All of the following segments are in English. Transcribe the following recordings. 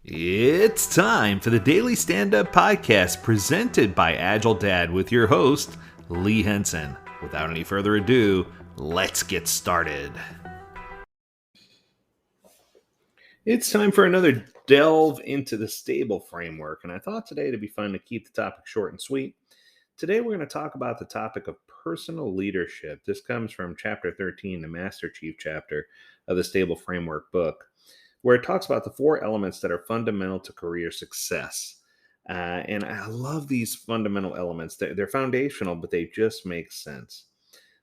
It's time for the Daily Stand Up Podcast presented by Agile Dad with your host, Lee Henson. Without any further ado, let's get started. It's time for another delve into the stable framework, and I thought today it'd be fun to keep the topic short and sweet. Today, we're going to talk about the topic of personal leadership. This comes from chapter 13, the Master Chief chapter of the Stable Framework book, where it talks about the four elements that are fundamental to career success. And I love these fundamental elements. They're foundational, but they just make sense.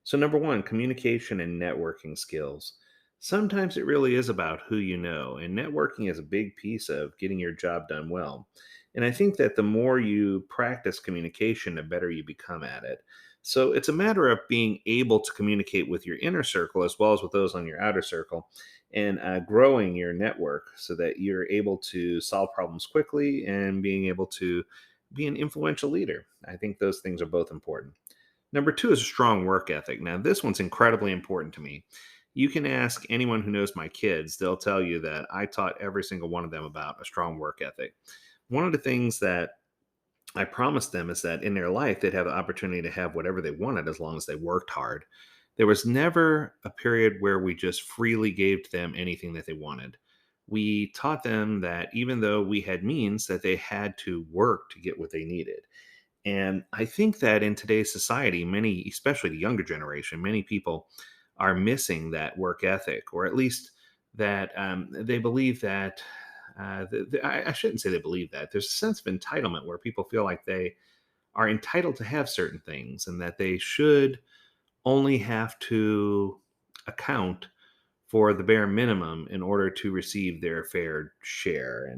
So, number one, communication and networking skills. Sometimes it really is about who you know, and networking is a big piece of getting your job done well. And I think that the more you practice communication, the better you become at it. So, it's a matter of being able to communicate with your inner circle as well as with those on your outer circle and growing your network so that you're able to solve problems quickly and being able to be an influential leader. I think those things are both important. Number two is a strong work ethic. Now, this one's incredibly important to me. You can ask anyone who knows my kids, they'll tell you that I taught every single one of them about a strong work ethic. One of the things that I promised them is that in their life, they'd have the opportunity to have whatever they wanted as long as they worked hard. There was never a period where we just freely gave to them anything that they wanted. We taught them that even though we had means, that they had to work to get what they needed. And I think that in today's society, many, especially the younger generation, many people are missing that work ethic, or at least that they believe that. I shouldn't say they believe that. There's a sense of entitlement where people feel like they are entitled to have certain things and that they should only have to account for the bare minimum in order to receive their fair share.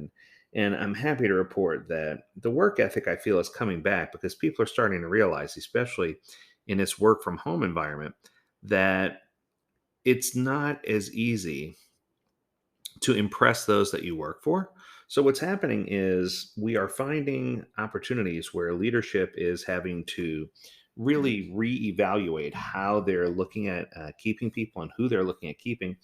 And I'm happy to report that the work ethic I feel is coming back because people are starting to realize, especially in this work from home environment, that it's not as easy to impress those that you work for. So what's happening is we are finding opportunities where leadership is having to really reevaluate how they're looking at keeping people and who they're looking at keeping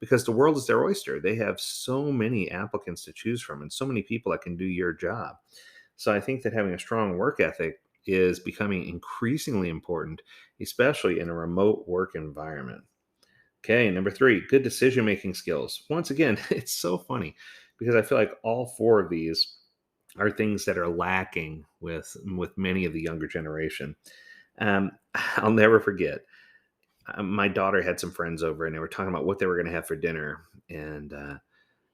because the world is their oyster. They have so many applicants to choose from and so many people that can do your job. So I think that having a strong work ethic is becoming increasingly important, especially in a remote work environment. Okay, number three, good decision making skills. Once again, it's so funny because I feel like all four of these are things that are lacking with many of the younger generation. I'll never forget. My daughter had some friends over, and they were talking about what they were going to have for dinner, and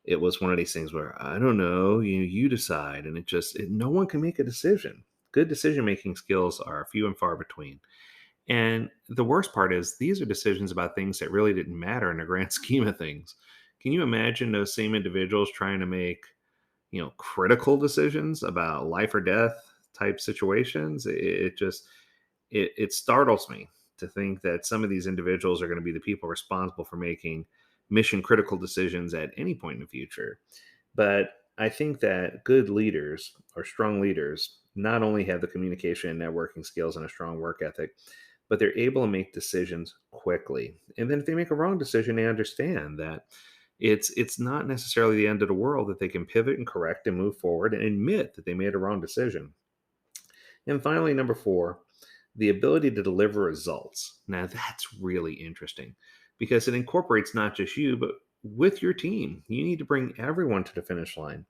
it was one of these things where I don't know, you decide, and no one can make a decision. Good decision making skills are few and far between. And the worst part is these are decisions about things that really didn't matter in the grand scheme of things. Can you imagine those same individuals trying to make, critical decisions about life or death type situations? It startles me to think that some of these individuals are going to be the people responsible for making mission critical decisions at any point in the future. But I think that good leaders or strong leaders not only have the communication and networking skills and a strong work ethic, but they're able to make decisions quickly. And then if they make a wrong decision, they understand that it's not necessarily the end of the world, that they can pivot and correct and move forward and admit that they made a wrong decision. And finally, number four, the ability to deliver results. Now, that's really interesting because it incorporates not just you, but with your team. You need to bring everyone to the finish line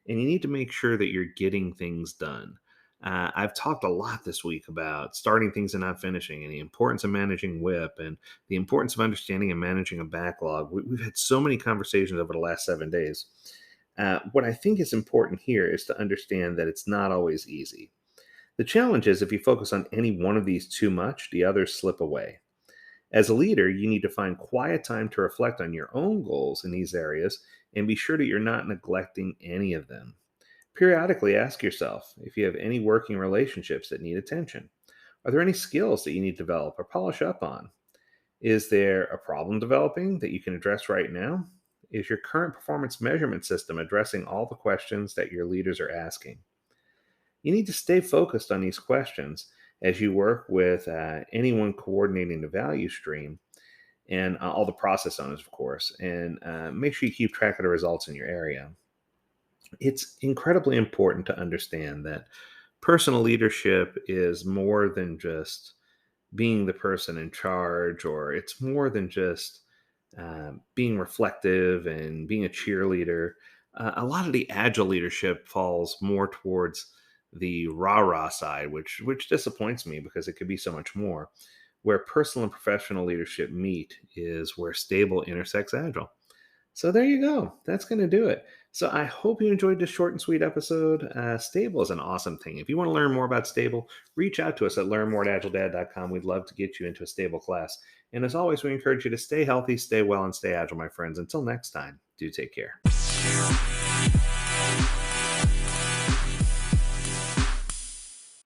and you need to make sure that you're getting things done. I've talked a lot this week about starting things and not finishing, and the importance of managing WIP, and the importance of understanding and managing a backlog. We've had so many conversations over the last 7 days. What I think is important here is to understand that it's not always easy. The challenge is if you focus on any one of these too much, the others slip away. As a leader, you need to find quiet time to reflect on your own goals in these areas and be sure that you're not neglecting any of them. Periodically ask yourself if you have any working relationships that need attention. Are there any skills that you need to develop or polish up on? Is there a problem developing that you can address right now? Is your current performance measurement system addressing all the questions that your leaders are asking? You need to stay focused on these questions as you work with anyone coordinating the value stream and all the process owners, of course, and make sure you keep track of the results in your area. It's incredibly important to understand that personal leadership is more than just being the person in charge, or it's more than just being reflective and being a cheerleader. A lot of the agile leadership falls more towards the rah rah side, which disappoints me because it could be so much more. Where personal and professional leadership meet is where stable intersects agile. So there you go. That's going to do it. So I hope you enjoyed this short and sweet episode. Stable is an awesome thing. If you want to learn more about Stable, reach out to us at learnmoreatagiledad.com. We'd love to get you into a Stable class. And as always, we encourage you to stay healthy, stay well, and stay agile, my friends. Until next time, do take care.